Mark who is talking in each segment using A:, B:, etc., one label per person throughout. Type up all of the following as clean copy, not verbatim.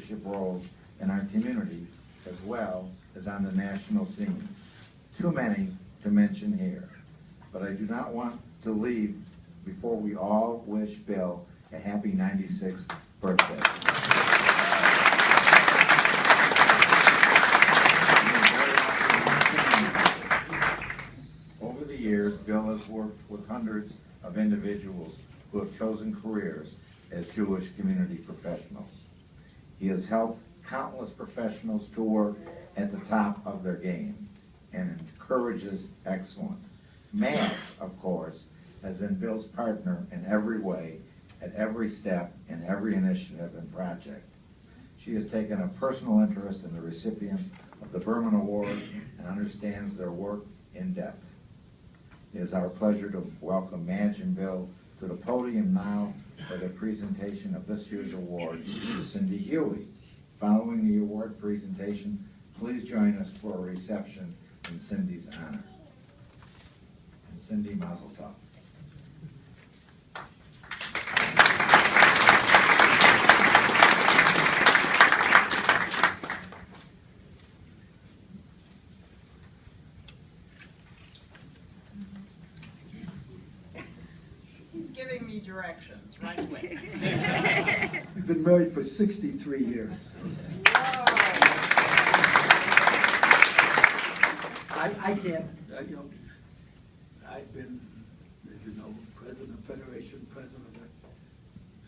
A: leadership roles in our community as well as on the national scene. Too many to mention here, but I do not want to leave before we all wish Bill a happy 96th birthday. Over the years, Bill has worked with hundreds of individuals who have chosen careers as Jewish community professionals. He has helped countless professionals to work at the top of their game and encourages excellence. Madge, of course, has been Bill's partner in every way, at every step, in every initiative and project. She has taken a personal interest in the recipients of the Berman Award and understands their work in depth. It is our pleasure to welcome Madge and Bill to the podium now for the presentation of this year's award to Cindy Hughey. Following the award presentation, please join us for a reception in Cindy's honor. And Cindy, mazel tov.
B: Giving me directions right away.
C: We've been married for 63 years. I can't, I've been, as you know, president of Federation, president of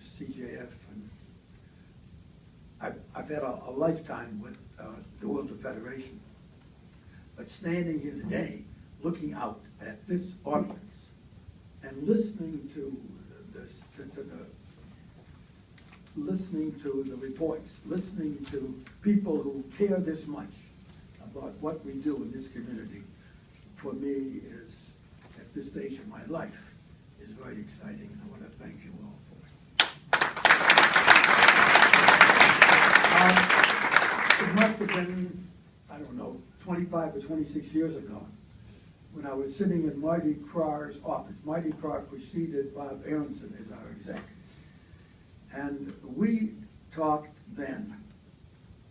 C: CJF, and I've had a lifetime with the World of Federation. But standing here today, looking out at this audience, and listening to this, listening to the reports, listening to people who care this much about what we do in this community, for me is, at this stage of my life, is very exciting, and I want to thank you all for it. It must have been, I don't know, 25 or 26 years ago, when I was sitting in Marty Krar's office. Marty Krar preceded Bob Aronson as our exec. And we talked then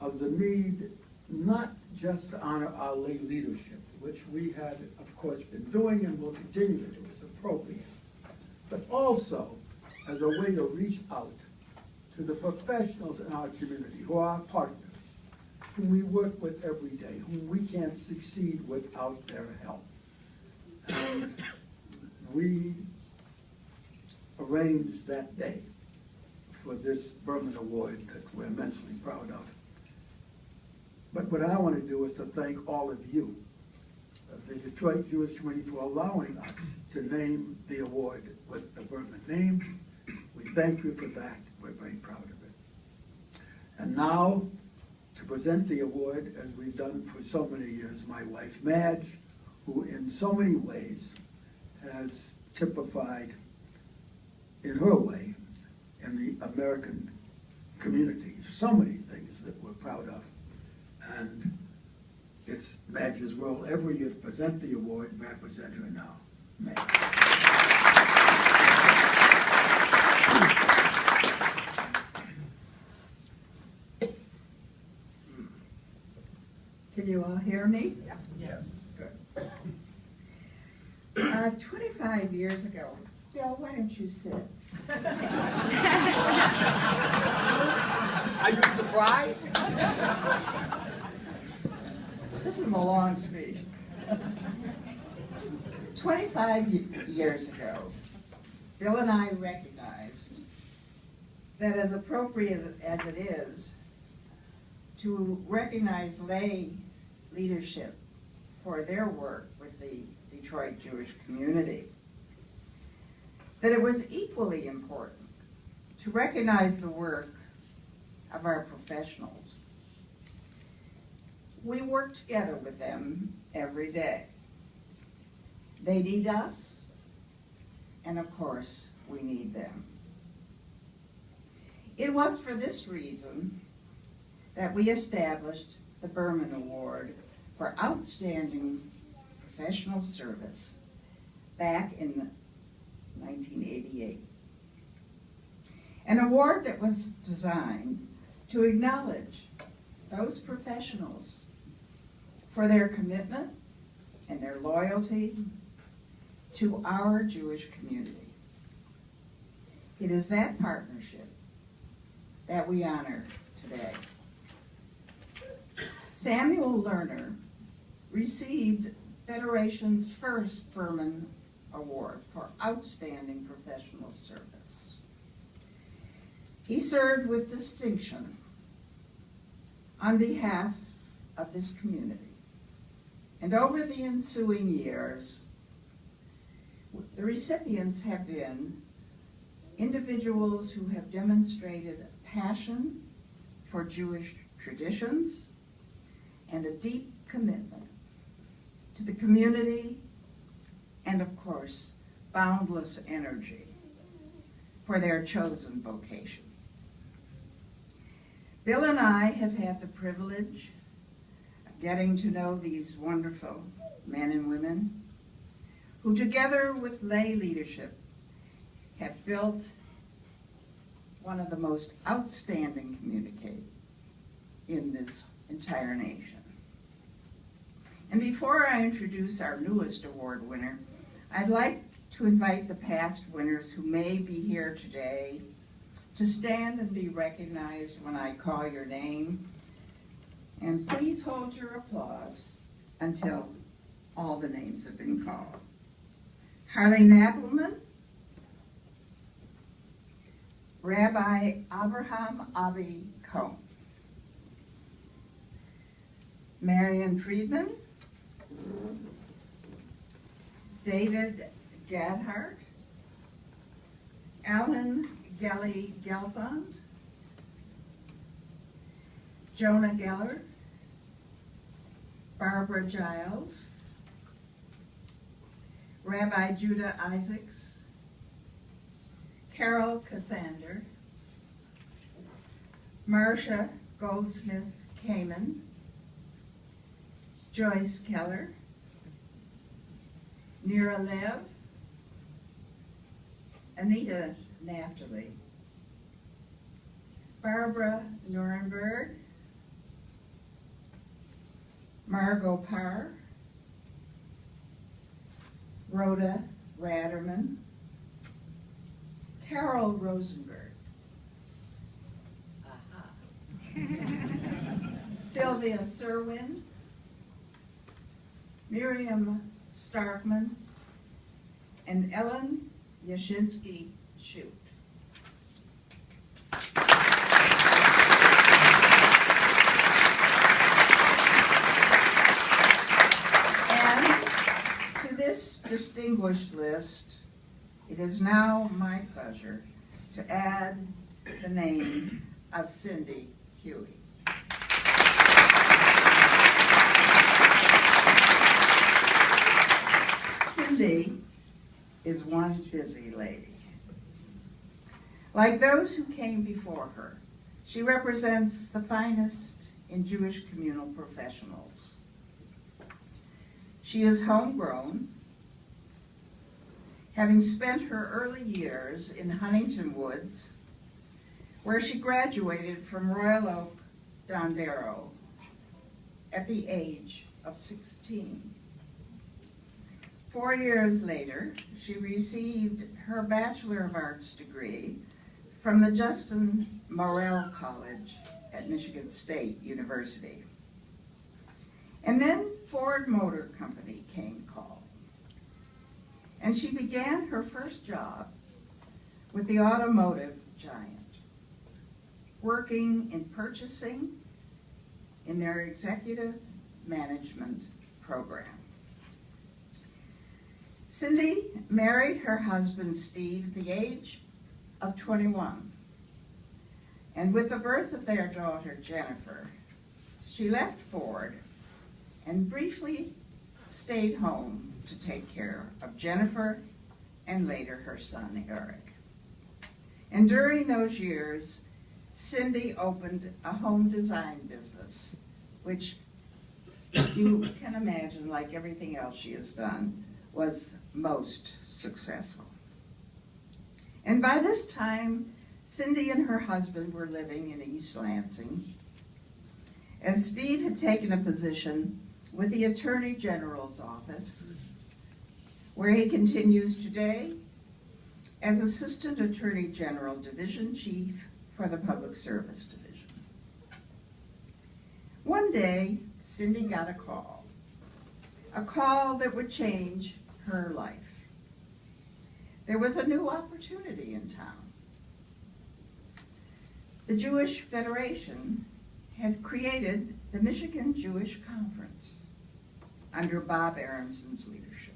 C: of the need not just to honor our lay leadership, which we had, of course, been doing and will continue to do as appropriate, but also as a way to reach out to the professionals in our community who are our partners, whom we work with every day, whom we can't succeed without their help. And we arranged that day for this Berman Award that we're immensely proud of. But what I want to do is to thank all of you, the Detroit Jewish community, for allowing us to name the award with the Berman name. We thank you for that. We're very proud of it. And now, to present the award, as we've done for so many years, my wife, Madge, who in so many ways has typified, in her way, in the American community, so many things that we're proud of. And it's Madge's role every year to present the award, and I present her now. Madge.
B: Can you all hear me?
A: Yeah. Yes.
B: 25 years ago, Bill, why don't you sit?
C: Are you surprised?
B: This is a long speech. 25 years ago, Bill and I recognized that as appropriate as it is to recognize lay leadership for their work with the Detroit Jewish community, that it was equally important to recognize the work of our professionals. We work together with them every day. They need us, and of course, we need them. It was for this reason that we established the Berman Award for Outstanding Professional Service back in 1988. An award that was designed to acknowledge those professionals for their commitment and their loyalty to our Jewish community. It is that partnership that we honor today. Samuel Lerner received Federation's first Berman Award for outstanding professional service. He served with distinction on behalf of this community. And over the ensuing years, the recipients have been individuals who have demonstrated passion for Jewish traditions and a deep commitment to the community and, of course, boundless energy for their chosen vocation. Bill and I have had the privilege of getting to know these wonderful men and women who, together with lay leadership, have built one of the most outstanding communities in this entire nation. And before I introduce our newest award winner, I'd like to invite the past winners who may be here today to stand and be recognized when I call your name. And please hold your applause until all the names have been called. Harlene Appelman, Rabbi Abraham Avi Cohn, Marion Friedman, David Gadhart, Alan Gelly Gelfand, Jonah Geller, Barbara Giles, Rabbi Judah Isaacs, Carol Cassander, Marcia Goldsmith Kamen, Joyce Keller, Nira Lev, Anita Naftali, Barbara Nuremberg, Margot Parr, Rhoda Ratterman, Carol Rosenberg, Sylvia Serwin, Miriam Starkman, and Ellen Yashinsky-Shute. And to this distinguished list, it is now my pleasure to add the name of Cindy Hughey. Cindy is one busy lady. Like those who came before her, she represents the finest in Jewish communal professionals. She is homegrown, having spent her early years in Huntington Woods, where she graduated from Royal Oak, Dondero, at the age of 16. 4 years later, she received her Bachelor of Arts degree from the Justin Morrell College at Michigan State University. And then Ford Motor Company came calling. And she began her first job with the automotive giant, working in purchasing in their executive management program. Cindy married her husband Steve at the age of 21. And with the birth of their daughter Jennifer, she left Ford and briefly stayed home to take care of Jennifer and later her son Eric. And during those years, Cindy opened a home design business, which you can imagine, like everything else she has done, was most successful. And by this time, Cindy and her husband were living in East Lansing, as Steve had taken a position with the Attorney General's office, where he continues today as Assistant Attorney General Division Chief for the Public Service Division. One day, Cindy got a call that would change her life. There was a new opportunity in town. The Jewish Federation had created the Michigan Jewish Conference under Bob Aronson's leadership.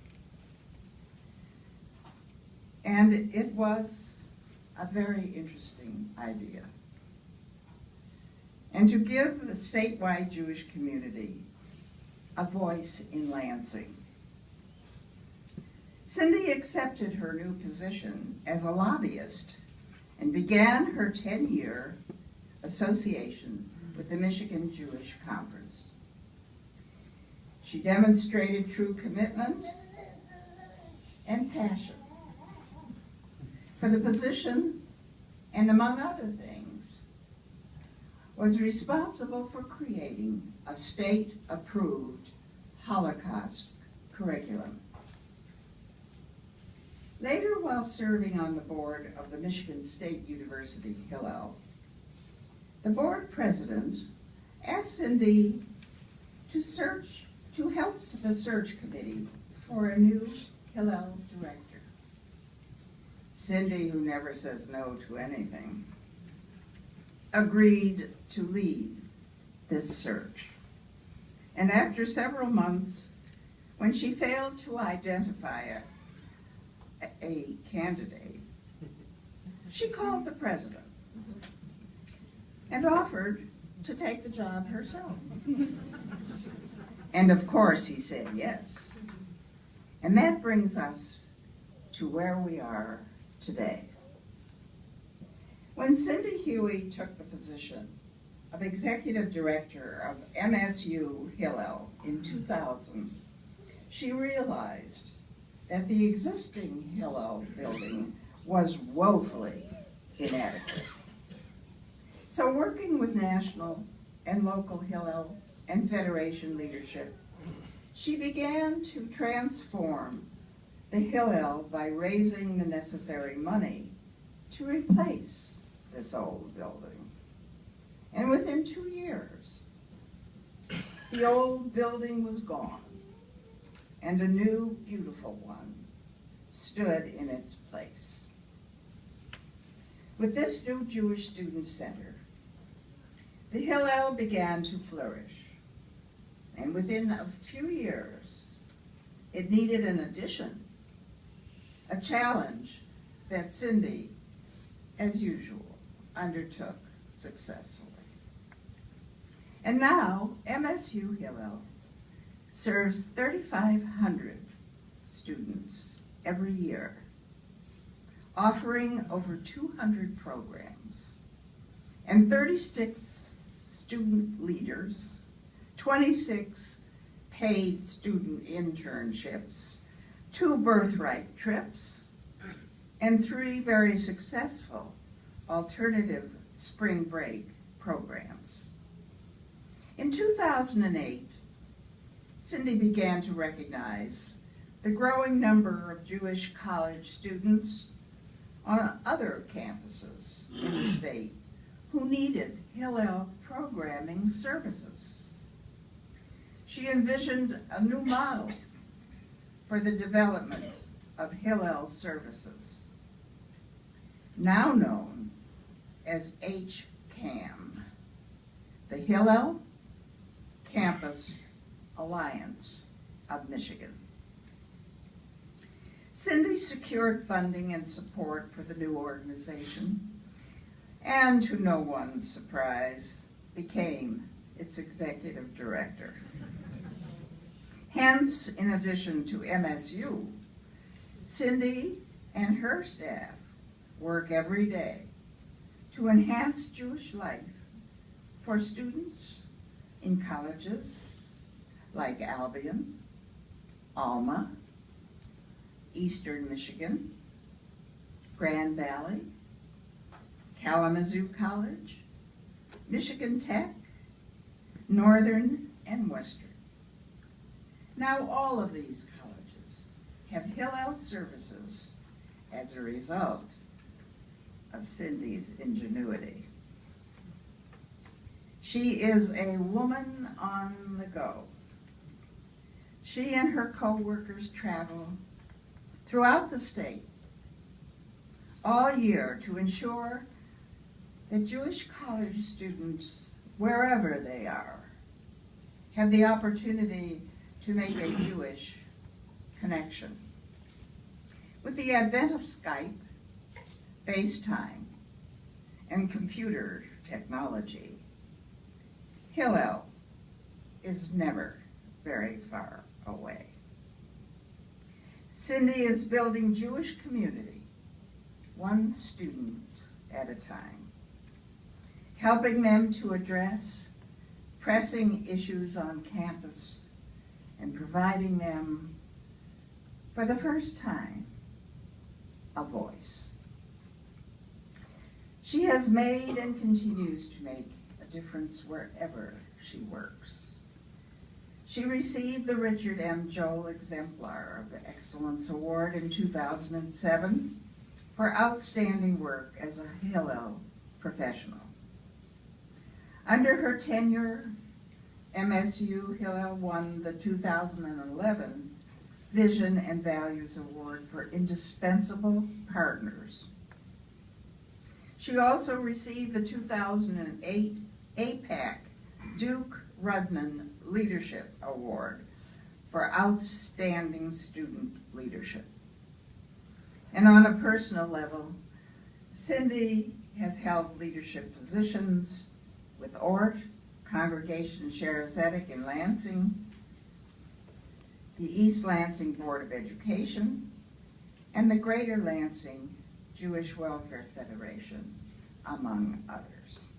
B: And it was a very interesting idea. And to give the statewide Jewish community a voice in Lansing. Cindy accepted her new position as a lobbyist and began her 10-year association with the Michigan Jewish Conference. She demonstrated true commitment and passion for the position, and among other things, was responsible for creating a state-approved Holocaust curriculum. Later, while serving on the board of the Michigan State University Hillel, the board president asked Cindy to help the search committee for a new Hillel director. Cindy, who never says no to anything, agreed to lead this search. And after several months, when she failed to identify a candidate, she called the president and offered to take the job herself. And of course he said yes. And that brings us to where we are today. When Cindy Hughey took the position of executive director of MSU Hillel in 2000, she realized that the existing Hillel building was woefully inadequate. So working with national and local Hillel and Federation leadership, she began to transform the Hillel by raising the necessary money to replace this old building. And within 2 years, the old building was gone, and a new, beautiful one stood in its place. With this new Jewish Student Center, the Hillel began to flourish, and within a few years, it needed an addition, a challenge that Cindy, as usual, undertook successfully. And now, MSU Hillel serves 3,500 students every year, offering over 200 programs and 36 student leaders, 26 paid student internships, 2 birthright trips, and 3 very successful alternative spring break programs. In 2008, Cindy began to recognize the growing number of Jewish college students on other campuses in the state who needed Hillel programming services. She envisioned a new model for the development of Hillel services, now known as HCAM, the Hillel Campus Alliance of Michigan. Cindy secured funding and support for the new organization, and to no one's surprise, became its executive director. Hence, in addition to MSU, Cindy and her staff work every day to enhance Jewish life for students in colleges like Albion, Alma, Eastern Michigan, Grand Valley, Kalamazoo College, Michigan Tech, Northern, and Western. Now all of these colleges have Hillel services as a result of Cindy's ingenuity. She is a woman on the go. She and her co-workers travel throughout the state all year to ensure that Jewish college students, wherever they are, have the opportunity to make a Jewish connection. With the advent of Skype, FaceTime, and computer technology, Hillel is never very far away. Cindy is building Jewish community, one student at a time, helping them to address pressing issues on campus and providing them, for the first time, a voice. She has made and continues to make a difference wherever she works. She received the Richard M. Joel Exemplar of the Excellence Award in 2007 for outstanding work as a Hillel professional. Under her tenure, MSU Hillel won the 2011 Vision and Values Award for Indispensable Partners. She also received the 2008 APAC Duke Rudman Leadership Award for Outstanding Student Leadership. And on a personal level, Cindy has held leadership positions with ORT, Congregation Charismatic in Lansing, the East Lansing Board of Education, and the Greater Lansing Jewish Welfare Federation, among others.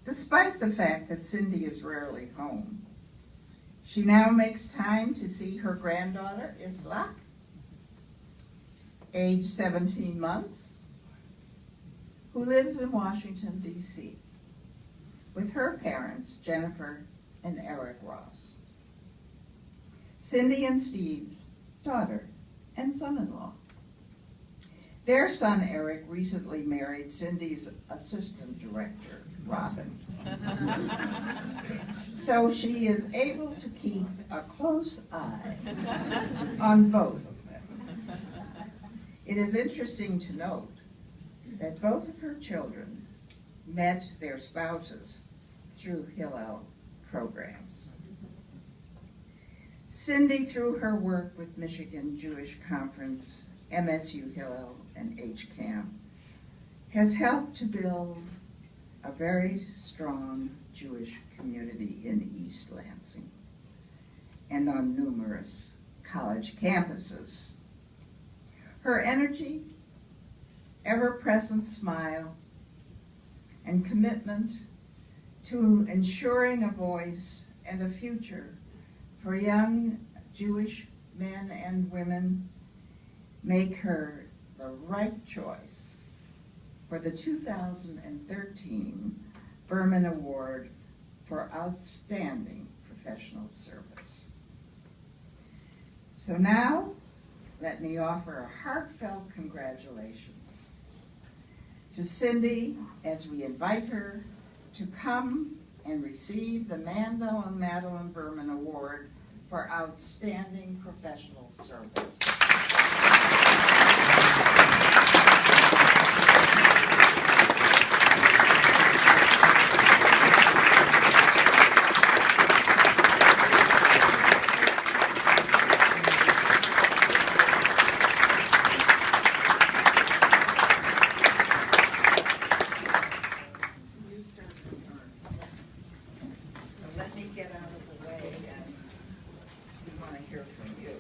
B: Despite the fact that Cindy is rarely home, she now makes time to see her granddaughter, Isla, age 17 months, who lives in Washington, D.C., with her parents, Jennifer and Eric Ross. Cindy and Steve's daughter and son-in-law. Their son, Eric, recently married Cindy's assistant director, Robin. So she is able to keep a close eye on both of them. It is interesting to note that both of her children met their spouses through Hillel programs. Cindy, through her work with Michigan Jewish Conference, MSU Hillel, and HCAM, has helped to build a very strong Jewish community in East Lansing and on numerous college campuses. Her energy, ever-present smile, and commitment to ensuring a voice and a future for young Jewish men and women make her the right choice for the 2013 Berman Award for Outstanding Professional Service. So now, let me offer a heartfelt congratulations to Cindy as we invite her to come and receive the Mandell and Madeleine Berman Award for Outstanding Professional Service. Let me get out of the way, and we want to hear from you.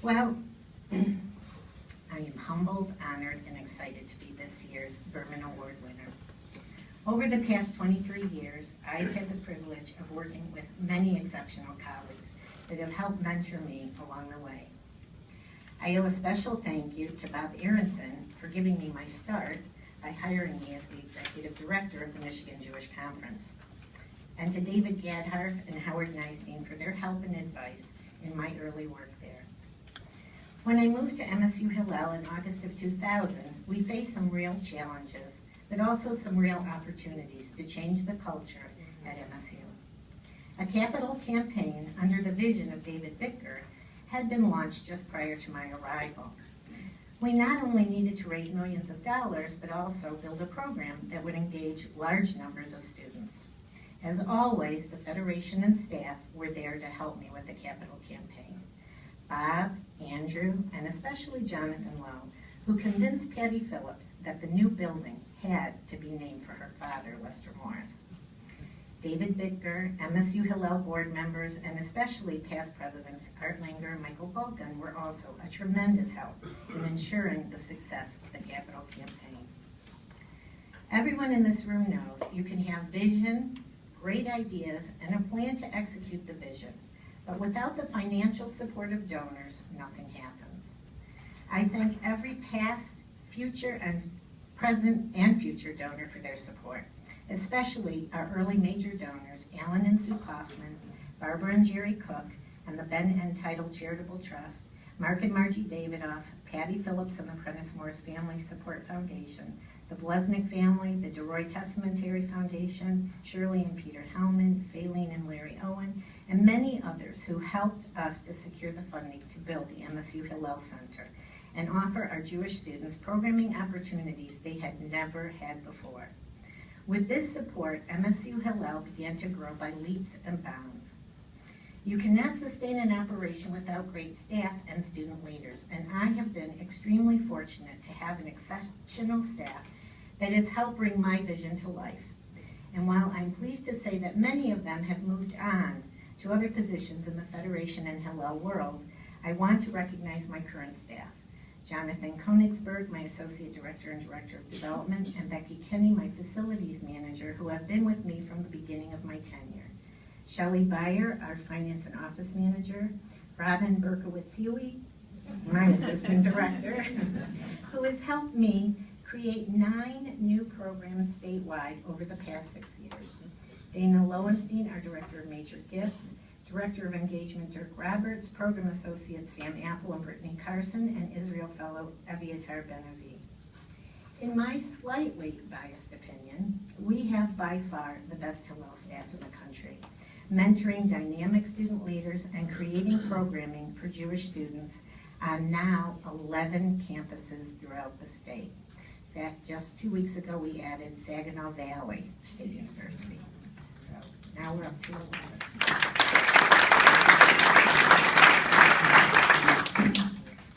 D: Well, I am humbled, honored, and excited to be this year's Berman Award winner. Over the past 23 years, I've had the privilege of working with many exceptional colleagues that have helped mentor me along the way. I owe a special thank you to Bob Aronson for giving me my start by hiring me as the Executive Director of the Michigan Jewish Conference, and to David Gadharf and Howard Nystein for their help and advice in my early work there. When I moved to MSU Hillel in August of 2000, we faced some real challenges, but also some real opportunities to change the culture at MSU. A capital campaign under the vision of David Bicker had been launched just prior to my arrival. We not only needed to raise millions of dollars, but also build a program that would engage large numbers of students. As always, the Federation and staff were there to help me with the capital campaign. Bob, Andrew, and especially Jonathan Lowe, who convinced Patty Phillips that the new building had to be named for her father, Lester Morris. David Bicker, MSU Hillel board members, and especially past presidents Art Langer and Michael Balkan were also a tremendous help in ensuring the success of the capital campaign. Everyone in this room knows you can have vision, great ideas, and a plan to execute the vision, but without the financial support of donors, nothing happens. I thank every past, future, and present and future donor for their support, especially our early major donors, Alan and Sue Kaufman, Barbara and Jerry Cook, and the Ben N. Title Charitable Trust, Mark and Margie Davidoff, Patty Phillips and the Prentice Morris Family Support Foundation, the Blesnick family, the DeRoy Testamentary Foundation, Shirley and Peter Hellman, Faylene and Larry Owen, and many others who helped us to secure the funding to build the MSU Hillel Center and offer our Jewish students programming opportunities they had never had before. With this support, MSU Hillel began to grow by leaps and bounds. You cannot sustain an operation without great staff and student leaders, and I have been extremely fortunate to have an exceptional staff that has helped bring my vision to life. And while I'm pleased to say that many of them have moved on to other positions in the Federation and Hillel world, I want to recognize my current staff. Jonathan Konigsberg, my Associate Director and Director of Development, and Becky Kinney, my Facilities Manager, who have been with me from the beginning of my tenure. Shelley Beyer, our Finance and Office Manager. Robin Berkowitz-Huey, my Assistant Director, who has helped me create 9 new programs statewide over the past 6 years. Dana Lowenstein, our Director of Major Gifts. Director of Engagement, Dirk Roberts, Program Associates Sam Apple and Brittany Carson, and Israel Fellow Aviatar Ben-Avi. In my slightly biased opinion, we have by far the best Hillel staff in the country, mentoring dynamic student leaders and creating programming for Jewish students on now 11 campuses throughout the state. In fact, just 2 weeks ago, we added Saginaw Valley State University. So now we're up to 11.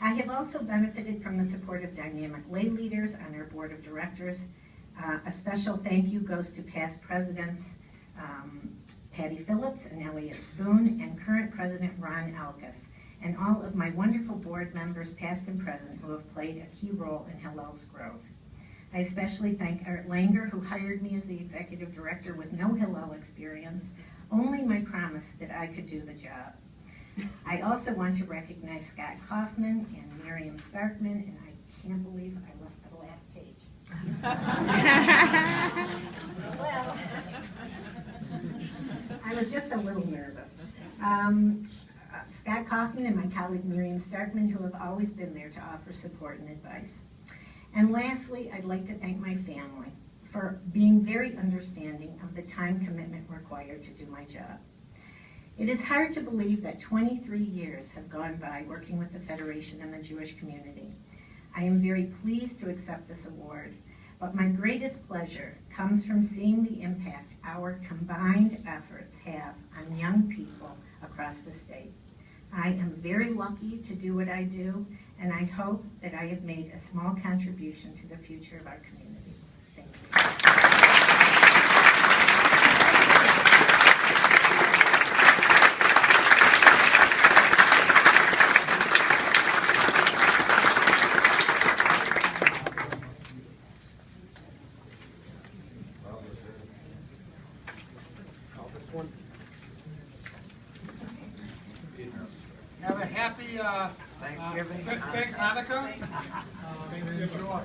D: I have also benefited from the support of dynamic lay leaders on our board of directors. A special thank you goes to past presidents Patty Phillips and Elliot Spoon, and current president Ron Alkus, and all of my wonderful board members, past and present, who have played a key role in Hillel's growth. I especially thank Art Langer, who hired me as the executive director with no Hillel experience, only my promise that I could do the job. I also want to recognize Scott Kaufman and Miriam Starkman, and I can't believe I left the last page. Well, I was just a little nervous. Scott Kaufman and my colleague Miriam Starkman, who have always been there to offer support and advice. And lastly, I'd like to thank my family for being very understanding of the time commitment required to do my job. It is hard to believe that 23 years have gone by working with the Federation and the Jewish community. I am very pleased to accept this award, but my greatest pleasure comes from seeing the impact our combined efforts have on young people across the state. I am very lucky to do what I do, and I hope that I have made a small contribution to the future of our community. Thank you.
E: Have a happy Thanksgiving. Thanks Hanukkah. And enjoy.